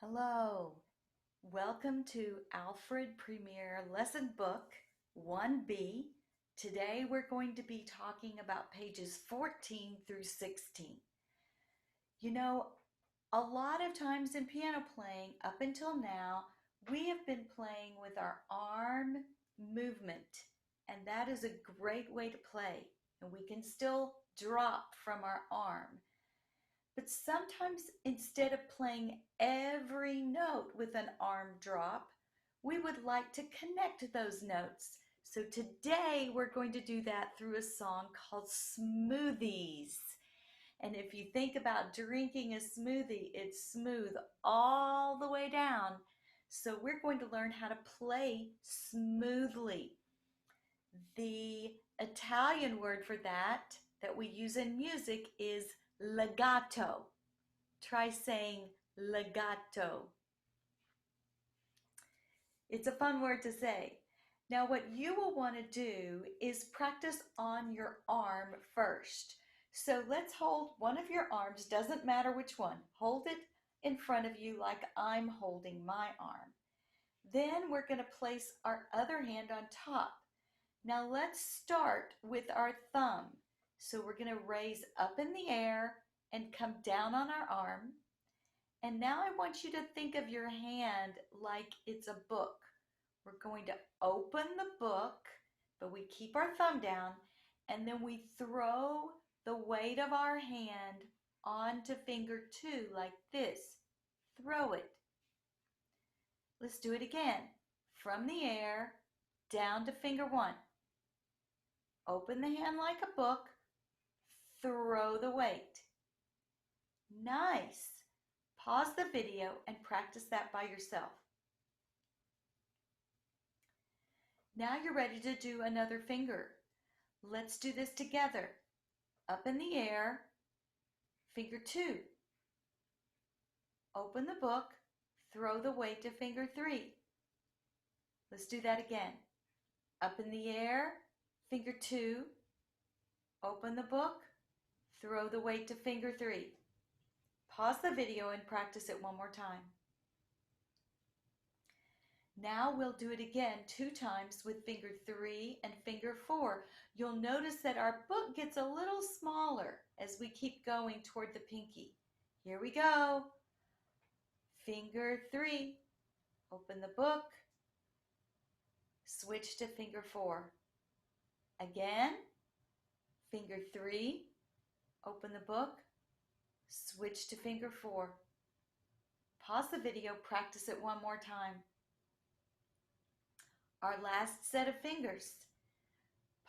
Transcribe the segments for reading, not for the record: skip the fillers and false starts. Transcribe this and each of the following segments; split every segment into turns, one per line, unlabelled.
Hello, welcome to Alfred Premier Lesson Book 1B. Today we're going to be talking about pages 14 through 16. You know, a lot of times in piano playing, up until now, we have been playing with our arm movement, and that is a great way to play. And we can still drop from our arm. But sometimes instead of playing every note with an arm drop, we would like to connect those notes. So today we're going to do that through a song called Smoothies. And if you think about drinking a smoothie, it's smooth all the way down. So we're going to learn how to play smoothly. The Italian word for that we use in music is legato. Try saying legato. It's a fun word to say. Now what you will want to do is practice on your arm first. So let's hold one of your arms, doesn't matter which one. Hold it in front of you like I'm holding my arm. Then we're going to place our other hand on top. Now let's start with our thumb. So we're going to raise up in the air and come down on our arm. And now I want you to think of your hand like it's a book. We're going to open the book, but we keep our thumb down, and then we throw the weight of our hand onto finger 2 like this. Throw it. Let's do it again. From the air, down to finger 1. Open the hand like a book. Throw the weight. Nice. Pause the video and practice that by yourself. Now you're ready to do another finger. Let's do this together. Up in the air, finger 2. Open the book, throw the weight to finger 3. Let's do that again. Up in the air, finger 2. Open the book, throw the weight to finger 3. Pause the video and practice it one more time. Now we'll do it again 2 times with finger 3 and finger 4. You'll notice that our book gets a little smaller as we keep going toward the pinky. Here we go. Finger 3, open the book, switch to finger 4. Again, finger 3, open the book, switch to finger 4. Pause the video, practice it one more time. Our last set of fingers.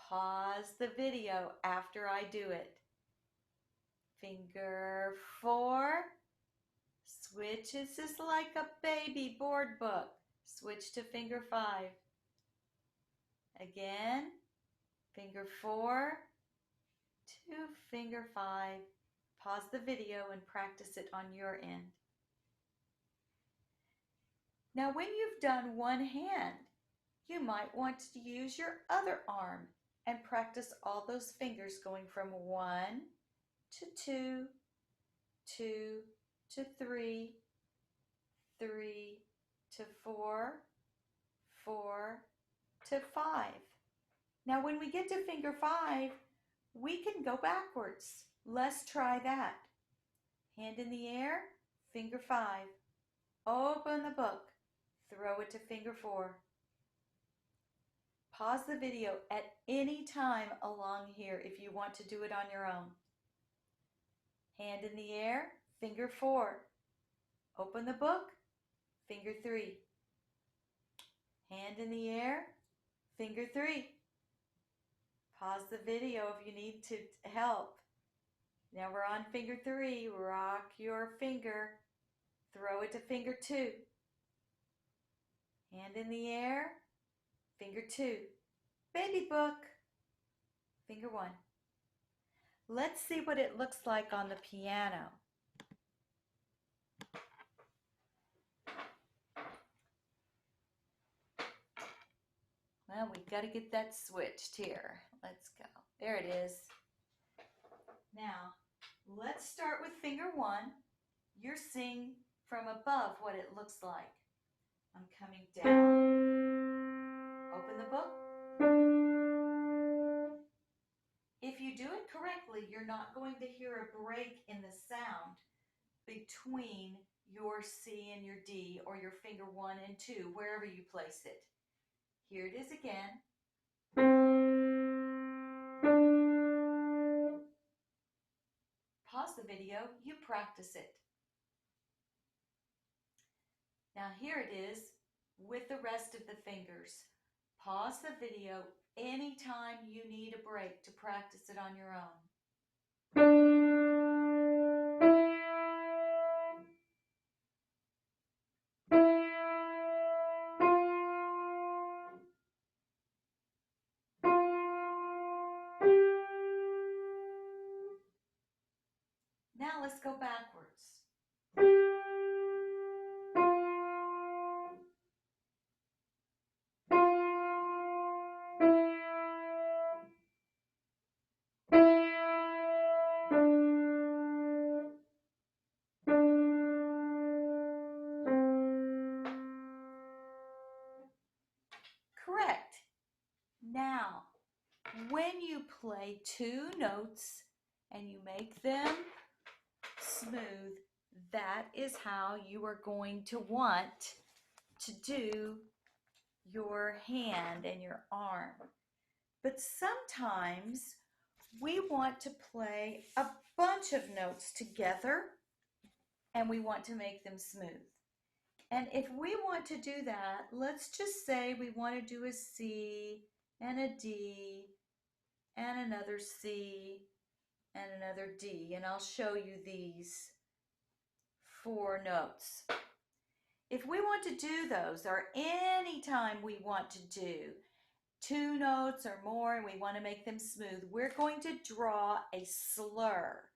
Pause the video after I do it. Finger 4, switch. It's just like a baby board book. Switch to finger 5. Again, finger 4 to finger 5. Pause the video and practice it on your end. Now when you've done one hand, you might want to use your other arm and practice all those fingers going from 1 to 2, 2 to 3, 3 to 4, 4 to 5. Now when we get to finger 5, we can go backwards. Let's try that. Hand in the air, finger 5. Open the book, throw it to finger 4. Pause the video at any time along here if you want to do it on your own. Hand in the air, finger 4. Open the book, finger 3. Hand in the air, finger 3. Pause the video if you need to help. Now we're on finger 3. Rock your finger. Throw it to finger 2. Hand in the air, finger 2. Baby book, finger 1. Let's see what it looks like on the piano. Well, we've got to get that switched here. Let's go. There it is. Now, let's start with finger 1. You're seeing from above what it looks like. I'm coming down. Open the book. If you do it correctly, you're not going to hear a break in the sound between your C and your D, or your finger 1 and 2, wherever you place it. Here it is again. Pause the video, you practice it. Now here it is with the rest of the fingers. Pause the video anytime you need a break to practice it on your own. Now let's go backwards. Correct. Now, when you play 2 notes and you make them smooth, that is how you are going to want to do your hand and your arm. But sometimes we want to play a bunch of notes together and we want to make them smooth. And if we want to do that, let's just say we want to do a C and a D and another C and another D. And I'll show you these 4 notes. If we want to do those, or any time we want to do 2 notes or more and we want to make them smooth, we're going to draw a slur.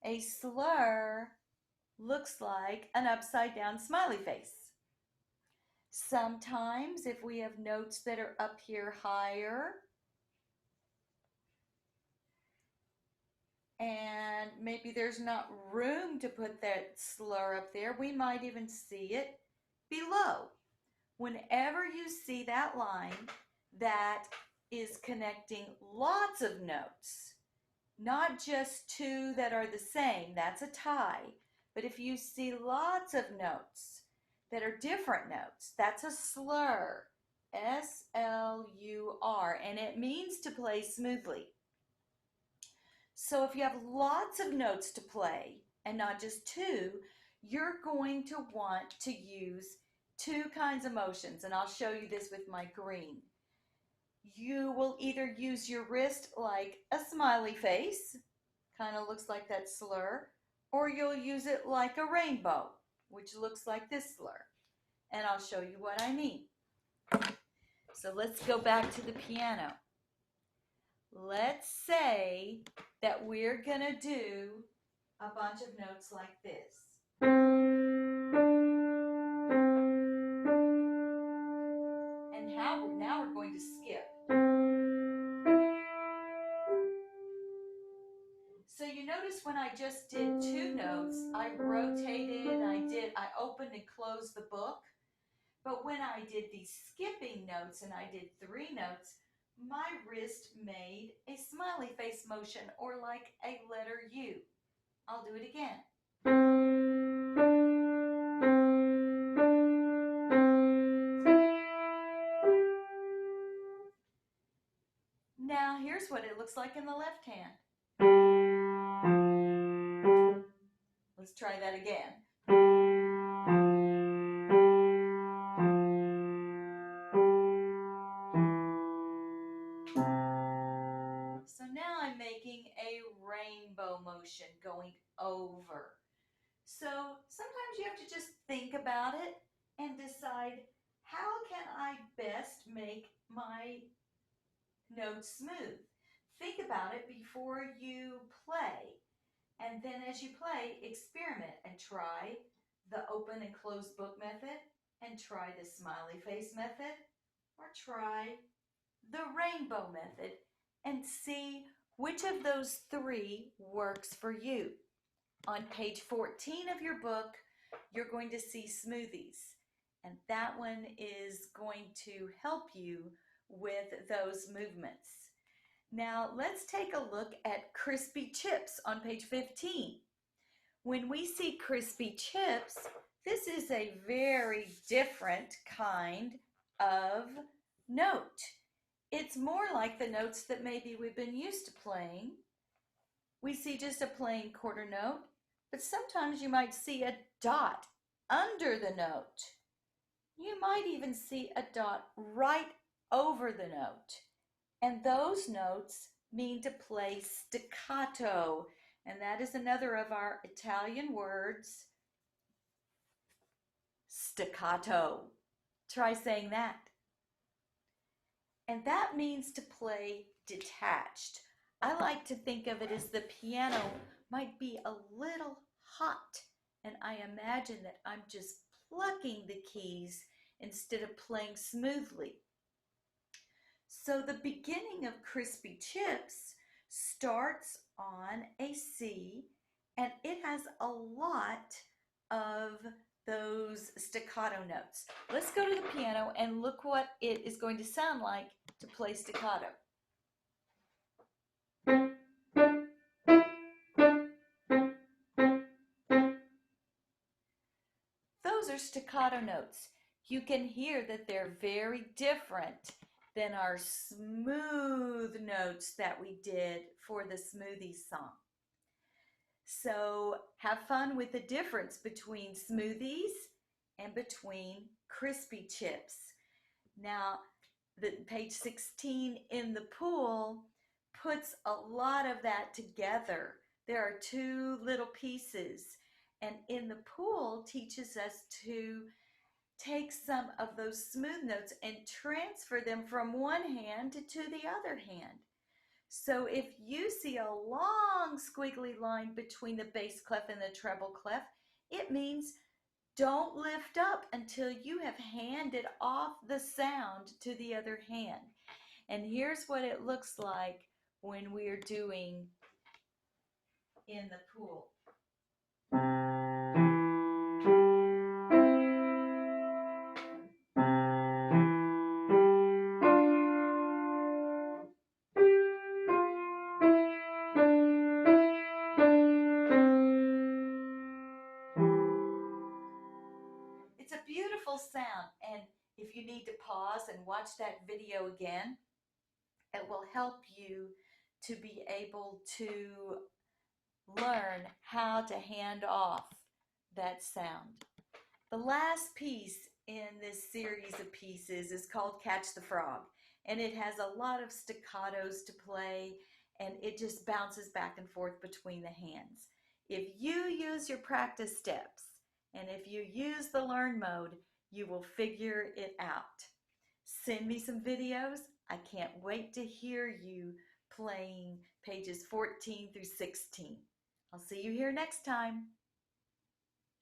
A slur looks like an upside down smiley face. Sometimes if we have notes that are up here higher and maybe there's not room to put that slur up there, we might even see it below. Whenever you see that line that is connecting lots of notes, not just 2 that are the same, that's a tie. But if you see lots of notes that are different notes, that's a slur, S-L-U-R, and it means to play smoothly. So if you have lots of notes to play and not just 2, you're going to want to use 2 kinds of motions, and I'll show you this with my green. You will either use your wrist like a smiley face, kind of looks like that slur, or you'll use it like a rainbow, which looks like this slur. And I'll show you what I mean. So let's go back to the piano. Let's say that we're going to do a bunch of notes like this. And now we're going to skip. So you notice when I just did 2 notes, I rotated, I opened and closed the book. But when I did these skipping notes and I did 3 notes, my wrist made a smiley face motion, or like a letter U. I'll do it again. Now here's what it looks like in the left hand. Let's try that again. So now I'm making a rainbow motion going over. So sometimes you have to just think about it and decide, how can I best make my notes smooth? Think about it before you play. And then as you play, experiment and try the open and close book method, and try the smiley face method, or try the rainbow method, and see which of those 3 works for you. On page 14 of your book, you're going to see smoothies. And that one is going to help you with those movements. Now let's take a look at crispy chips on page 15. When we see crispy chips, this is a very different kind of note. It's more like the notes that maybe we've been used to playing. We see just a plain quarter note, but sometimes you might see a dot under the note. You might even see a dot right over the note. And those notes mean to play staccato. And that is another of our Italian words, staccato. Try saying that. And that means to play detached. I like to think of it as the piano might be a little hot, and I imagine that I'm just plucking the keys instead of playing smoothly. So the beginning of crispy chips starts on a C, and it has a lot of those staccato notes. Let's go to the piano and look what it is going to sound like to play staccato. Those are staccato notes. You can hear that they're very different than our smooth notes that we did for the smoothies song. So have fun with the difference between smoothies and between crispy chips. Now, the page 16 in the pool puts a lot of that together. There are two little pieces, and in the pool teaches us to take some of those smooth notes and transfer them from one hand to the other hand. So if you see a long squiggly line between the bass clef and the treble clef, it means don't lift up until you have handed off the sound to the other hand. And here's what it looks like when we're doing in the pool. It's a beautiful sound, and if you need to pause and watch that video again, it will help you to be able to learn how to hand off that sound. The last piece in this series of pieces is called Catch the Frog, and it has a lot of staccatos to play, and it just bounces back and forth between the hands. If you use your practice steps, and if you use the learn mode, you will figure it out. Send me some videos. I can't wait to hear you playing pages 14 through 16. I'll see you here next time.